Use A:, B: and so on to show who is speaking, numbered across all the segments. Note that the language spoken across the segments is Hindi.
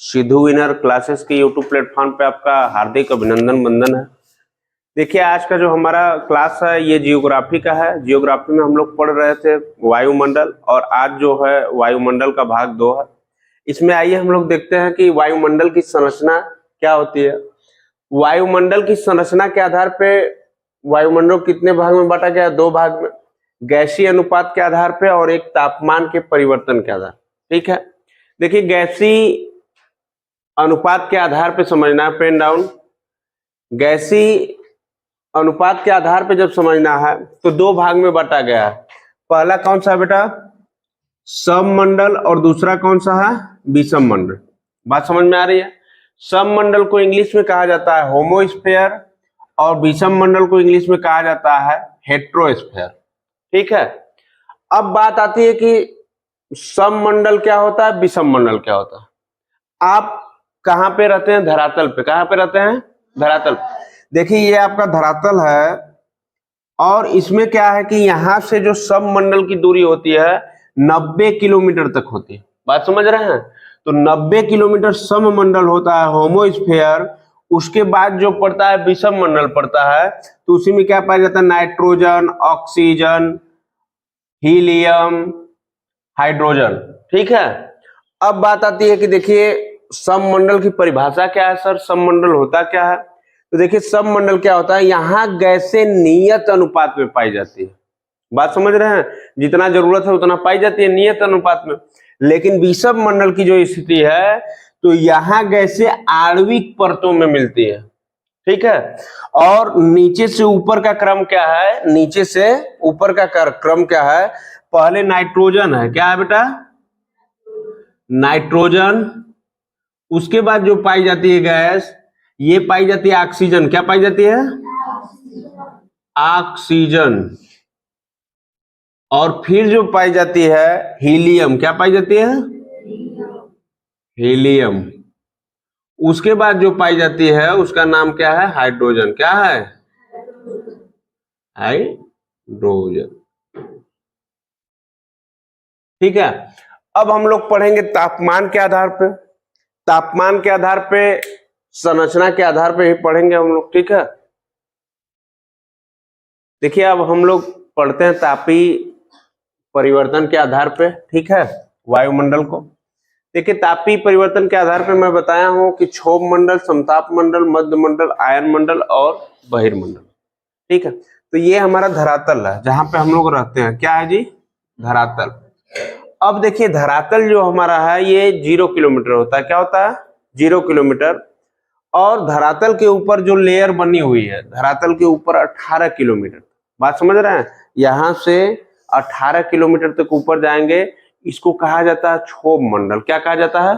A: सिद्धू विनर क्लासेस के यूट्यूब प्लेटफॉर्म पे आपका हार्दिक अभिनंदन वंदन है। देखिए आज का जो हमारा क्लास है ये जियोग्राफी का है। जियोग्राफी में हम लोग पढ़ रहे थे वायुमंडल, और आज जो है वायुमंडल का भाग 2 है। इसमें आइए हम लोग देखते हैं कि वायुमंडल की संरचना क्या होती है। वायुमंडल की संरचना के आधार पे वायुमंडल कितने भाग में बांटा गया? 2 भाग में, गैसीय अनुपात के आधार पे और एक तापमान के परिवर्तन के आधार। ठीक है, देखिए गैसीय अनुपात के आधार पे समझना है, पेन डाउन। गैसीय अनुपात के आधार पे जब समझना है तो 2 भाग में बांटा गया है। पहला कौन सा है बेटा? सममंडल, और दूसरा कौन सा है? विषम मंडल। बात समझ में आ रही है? सममंडल को इंग्लिश में कहा जाता है होमोस्फेयर, और विषम मंडल को इंग्लिश में कहा जाता है हेट्रोस्फेयर। ठीक है, अब बात आती है कि सममंडल क्या होता है, विषम मंडल क्या होता है। आप कहां पे रहते हैं? धरातल पे। कहां पे रहते हैं? धरातल। देखिए ये आपका धरातल है, और इसमें क्या है कि यहां से जो सममंडल की दूरी होती है 90 किलोमीटर तक होती है। बात समझ रहे हैं? तो 90 किलोमीटर सममंडल होता है होमोस्फेयर। उसके बाद जो पड़ता है विषम मंडल पड़ता है, तो उसी में क्या पाया जाता है? Nitrogen, oxygen, helium, hydrogen. ठीक है, अब बात आती है कि देखिए सममंडल की परिभाषा क्या है सर, सममंडल होता क्या है? तो देखिए सममंडल क्या होता है, यहां गैसें नियत अनुपात में पाई जाती है। बात समझ रहे हैं? जितना जरूरत है उतना पाई जाती है नियत अनुपात में। लेकिन विषम मंडल की जो स्थिति है तो यहां गैसें आणविक परतों में मिलती है। ठीक है, और नीचे से ऊपर का क्रम क्या है? नीचे से ऊपर का क्रम क्या है? पहले नाइट्रोजन है। क्या है बेटा? नाइट्रोजन। उसके बाद जो पाई जाती है गैस, ये पाई जाती है ऑक्सीजन। क्या पाई जाती है? ऑक्सीजन। और फिर जो पाई जाती है हीलियम। क्या पाई जाती है? हीलियम। उसके बाद जो पाई जाती है उसका नाम क्या है? हाइड्रोजन। क्या है? हाइड्रोजन। ठीक है, अब हम लोग पढ़ेंगे तापमान के आधार पे। तापमान के आधार पे, संरचना के आधार पे ही पढ़ेंगे हम लोग। ठीक है, देखिए अब हम लोग पढ़ते हैं तापीय परिवर्तन के आधार पे। ठीक है, वायुमंडल को देखिए तापीय परिवर्तन के आधार पे मैं बताया हूं कि क्षोभ मंडल, समताप मंडल, मध्य मंडल, आयन मंडल और बहिर्मंडल। ठीक है, तो ये हमारा धरातल है जहां पे हम लोग रहते हैं। क्या है जी? धरातल। अब देखिए धरातल जो हमारा है ये 0 किलोमीटर होता है। क्या होता है? 0 किलोमीटर। और धरातल के ऊपर जो लेयर बनी हुई है, धरातल के ऊपर 18 किलोमीटर। बात समझ रहे हैं? यहां से 18 किलोमीटर तक ऊपर जाएंगे, इसको कहा जाता है क्षोभ मंडल। क्या कहा जाता है?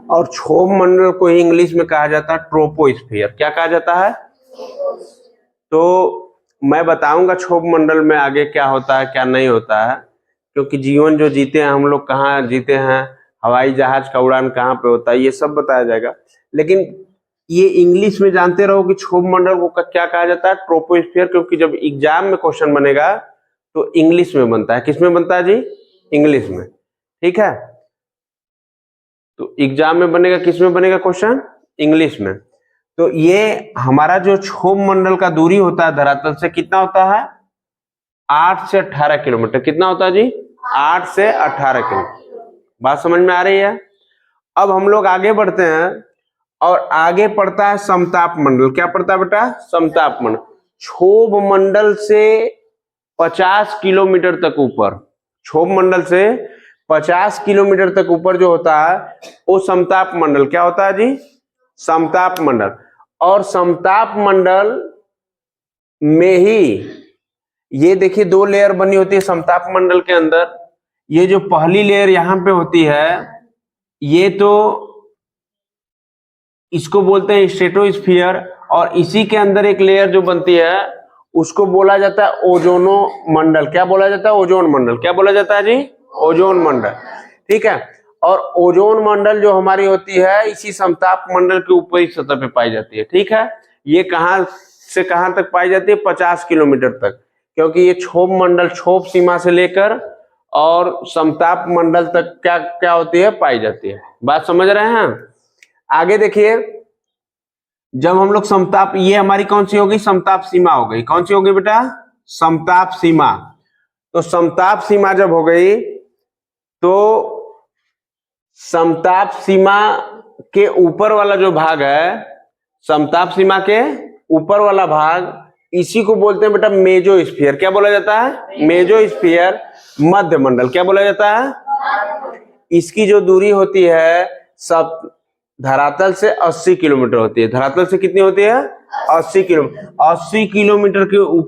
A: और क्षोभ मंडल को ही इंग्लिश में कहा जाता है ट्रोपोस्फियर। क्या कहा जाता है? तो मैं बताऊंगा क्षोभ मंडल में आगे क्या होता है क्या नहीं होता है, क्योंकि जीवन जो जीते हैं हम लोग कहाँ जीते हैं, हवाई जहाज का उड़ान कहाँ पे होता है, ये सब बताया जाएगा। लेकिन ये इंग्लिश में जानते रहो कि क्षोभ मंडल को क्या कहा जाता है? ट्रोपोस्फियर। क्योंकि जब एग्जाम में क्वेश्चन बनेगा तो इंग्लिश में बनता है। किस में बनता है जी? इंग्लिश में। ठीक है, तो एग्जाम में बनेगा, किस में बनेगा क्वेश्चन? इंग्लिश में। तो ये हमारा जो क्षोभ मंडल का दूरी होता है धरातल से कितना होता है? 8 से 18 किलोमीटर। कितना होता है जी? 8 से 18 किलोमीटर। बात समझ में आ रही है? अब हम लोग आगे बढ़ते हैं, और आगे पड़ता है समताप मंडल। क्या पड़ता है बेटा? समताप मंडल। क्षोभ मंडल से 50 किलोमीटर तक ऊपर, क्षोभ मंडल से 50 किलोमीटर तक ऊपर जो होता है वो समताप मंडल। क्या होता है जी? समताप मंडल। और समताप मंडल में ही ये देखिए 2 लेयर बनी होती है समताप मंडल के अंदर। ये जो पहली लेयर यहां पे होती है, ये तो इसको बोलते हैं स्ट्रेटोस्फीयर, और इसी के अंदर एक लेयर जो बनती है उसको बोला जाता है ओजोनो मंडल। क्या बोला जाता है? ओजोन मंडल। क्या बोला जाता है जी? ओजोन मंडल। ठीक है, और ओजोन मंडल जो हमारी होती है इसी समताप मंडल के ऊपरी सतह पे पाई जाती है। ठीक है, ये कहां से कहां तक पाई जाती है? 50 किलोमीटर तक, क्योंकि ये क्षोभ मंडल, क्षोभ सीमा से लेकर और समताप मंडल तक क्या क्या होती है? पाई जाती है। बात समझ रहे हैं? आगे देखिए, जब हम लोग समताप, ये हमारी कौन सी होगी? समताप सीमा हो गई। कौन सी होगी बेटा? समताप सीमा। तो समताप सीमा जब हो गई तो समताप सीमा के ऊपर वाला जो भाग है, समताप सीमा के ऊपर वाला भाग, इसी को बोलते हैं बेटा मेजोस्फीयर। क्या बोला जाता है? मेजोस्फीयर, मध्य मंडल। क्या बोला जाता है? इसकी जो दूरी होती है सब धरातल से 80 किलोमीटर होती है। धरातल से कितनी होती है? 80 किलोमीटर। 80 किलोमीटर के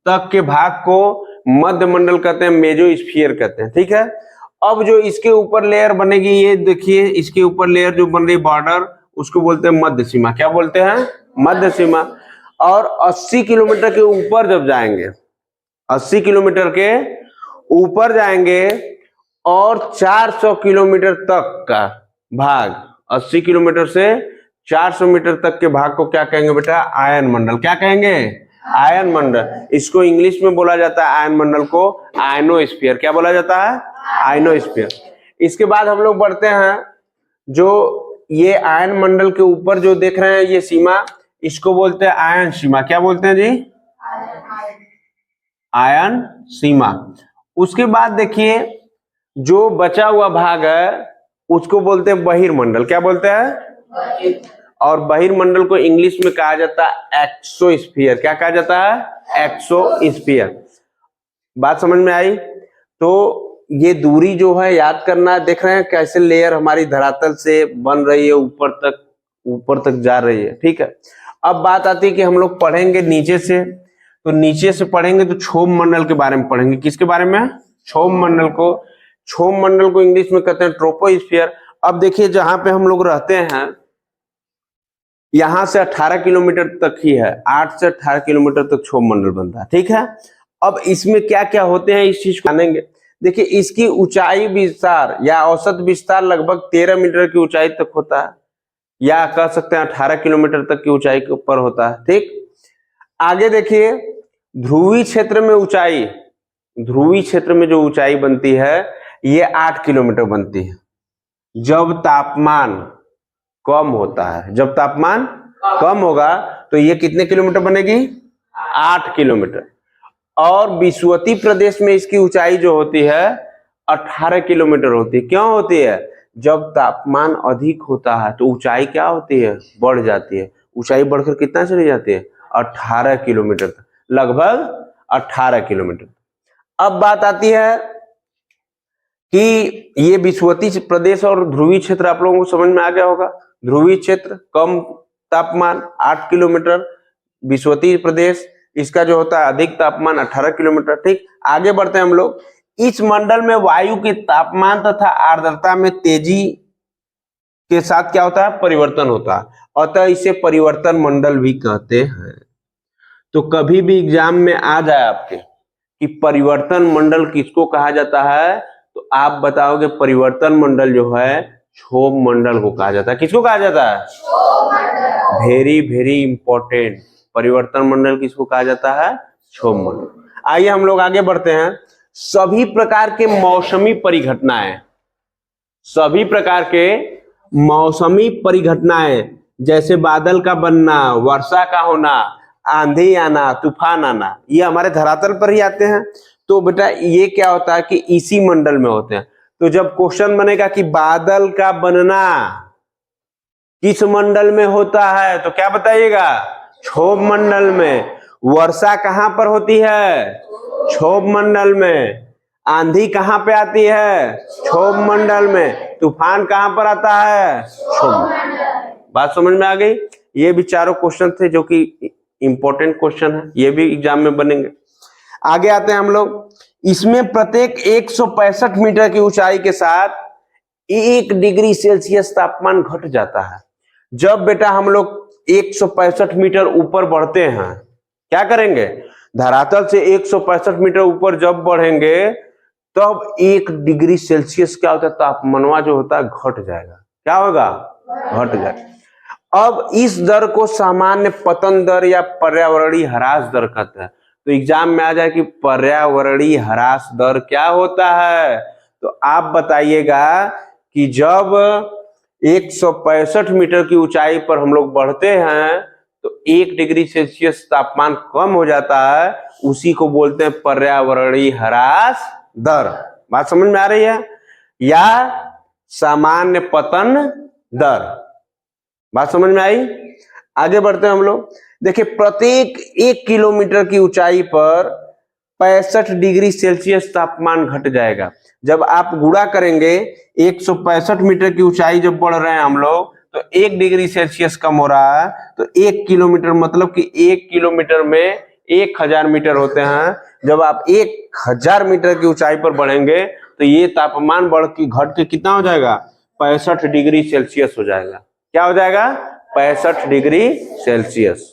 A: तक के भाग को मध्य मंडल कहते हैं, मेजोस्फीयर कहते हैं। ठीक है, अब जो इसके ऊपर लेयर बनेगी, ये देखिए इसके ऊपर लेयर जो बन रही बॉर्डर, उसको बोलते हैं मध्य सीमा। क्या बोलते हैं? मध्य सीमा। और 80 किलोमीटर के ऊपर जब जाएंगे, 80 किलोमीटर के ऊपर जाएंगे और 400 किलोमीटर तक का भाग, 80 किलोमीटर से 400 मीटर तक के भाग को क्या कहेंगे बेटा? आयन मंडल। क्या कहेंगे? आयन मंडल। इसको इंग्लिश में बोला जाता है आयन मंडल को आयनोस्फीयर। क्या बोला जाता है? आयनोस्फीयर। इसके बाद हम लोग बढ़ते हैं, जो ये आयन मंडल के ऊपर जो देख रहे हैं ये सीमा, इसको बोलते हैं आयन सीमा। क्या बोलते हैं जी? आयन सीमा। उसके बाद देखिए जो बचा हुआ भाग है उसको बोलते हैं बहिर्मंडल। क्या बोलते हैं? और बहिर्मंडल को इंग्लिश में कहा जाता है एक्सोस्फीयर। क्या कहा जाता है? एक्सोस्फीयर। बात समझ में आई? तो ये दूरी जो है याद करना, देख रहे हैं कैसे लेयर हमारी धरातल से बन रही है, ऊपर तक जा रही है। ठीक है, अब बात आती है कि हम लोग पढ़ेंगे नीचे से, तो नीचे से पढ़ेंगे तो क्षोभ मंडल के बारे में पढ़ेंगे। किसके बारे में? क्षोभ मंडल को। क्षोभ मंडल को इंग्लिश में कहते हैं ट्रोपोस्फीयर। अब देखिए जहां पे हम लोग रहते हैं यहां से 18 किलोमीटर तक ही है, 8 से 18 किलोमीटर तक क्षोभ मंडल बनता है। ठीक है, अब इसमें क्या क्या होते हैं इस चीज को जानेंगे। देखिए इसकी ऊंचाई विस्तार या औसत विस्तार लगभग 13 मीटर की ऊंचाई तक होता है, या कह सकते हैं 18 किलोमीटर तक की ऊंचाई के ऊपर होता है। ठीक, आगे देखिए ध्रुवीय क्षेत्र में ऊंचाई, ध्रुवीय क्षेत्र में जो ऊंचाई बनती है ये 8 किलोमीटर बनती है जब तापमान कम होता है। जब तापमान कम होगा तो ये कितने किलोमीटर बनेगी? 8 किलोमीटर। और विषुवतीय प्रदेश में इसकी ऊंचाई जो होती है 18 किलोमीटर होती है। क्यों होती है? जब तापमान अधिक होता है तो ऊंचाई क्या होती है? बढ़ जाती है। ऊंचाई बढ़कर कितना चली जाती है? 18 किलोमीटर तक, लगभग 18 किलोमीटर। अब बात आती है कि ये विषुवतीय प्रदेश और ध्रुवीय क्षेत्र आप लोगों को समझ में आ गया होगा। ध्रुवीय क्षेत्र कम तापमान 8 किलोमीटर, विषुवतीय प्रदेश इसका जो होता है अधिक तापमान 18 किलोमीटर। ठीक, आगे बढ़ते हैं हम लोग। इस मंडल में वायु के तापमान तथा आर्द्रता में तेजी के साथ क्या होता है? परिवर्तन होता है, अतः इसे परिवर्तन मंडल भी कहते हैं। तो कभी भी एग्जाम में आ जाए आपके कि परिवर्तन मंडल किसको कहा जाता है, तो आप बताओगे परिवर्तन मंडल जो है क्षोभ मंडल को कहा जाता है। किसको कहा जाता है? Very very important. परिवर्तन मंडल किसको कहा जाता है? क्षोभ मंडल। आइए हम लोग आगे बढ़ते हैं। सभी प्रकार के मौसमी परिघटनाएं, सभी प्रकार के मौसमी परिघटनाएं जैसे बादल का बनना, वर्षा का होना, आंधी आना, तूफान आना, ये हमारे धरातल पर ही आते हैं। तो बेटा ये क्या होता है कि इसी मंडल में होते हैं। तो जब क्वेश्चन बनेगा कि बादल का बनना किस मंडल में होता है, तो क्या बताइएगा? क्षोभ मंडल में। वर्षा कहां पर होती है? क्षोभ मंडल में। आंधी कहां पे आती है? क्षोभ मंडल में। तूफान कहां पर आता है? क्षोभ। बात समझ में आ गई? ये भी चारों क्वेश्चन थे जो कि इंपॉर्टेंट क्वेश्चन है, ये भी एग्जाम में बनेंगे। आगे आते हैं हम लोग। इसमें प्रत्येक 165 मीटर की ऊंचाई के साथ 1 डिग्री सेल्सियस तापमान घट जाता है। जब बेटा हम लोग 165 मीटर ऊपर बढ़ते हैं, क्या करेंगे? धरातल से 165 मीटर ऊपर जब बढ़ेंगे तब 1 डिग्री सेल्सियस क्या होता है? तापमान जो होता है घट जाएगा। क्या होगा? घट जाएगा। अब इस दर को सामान्य पतन दर या पर्यावरणीय ह्रास दर कहते हैं। तो एग्जाम में आ जाए कि पर्यावरणीय ह्रास दर क्या होता है, तो आप बताइएगा कि जब 165 मीटर की ऊंचाई पर हम लोग बढ़ते हैं तो 1 डिग्री सेल्सियस तापमान कम हो जाता है, उसी को बोलते हैं पर्यावरणीय ह्रास दर। बात समझ में आ रही है? या सामान्य पतन दर। बात समझ में आई? आगे बढ़ते हैं हम लोग। देखिए, प्रत्येक 1 किलोमीटर की ऊंचाई पर 65 डिग्री सेल्सियस तापमान घट जाएगा। जब आप गुणा करेंगे 165 मीटर की ऊंचाई जब बढ़ रहे हैं हम लोग, तो 1 डिग्री सेल्सियस कम हो रहा है, तो 1 किलोमीटर मतलब कि 1 किलोमीटर में 1000 मीटर होते हैं। जब आप 1000 मीटर की ऊंचाई पर बढ़ेंगे तो ये तापमान बढ़ के घट के कितना हो जाएगा? 65 डिग्री सेल्सियस हो जाएगा। क्या हो जाएगा? 65 डिग्री सेल्सियस।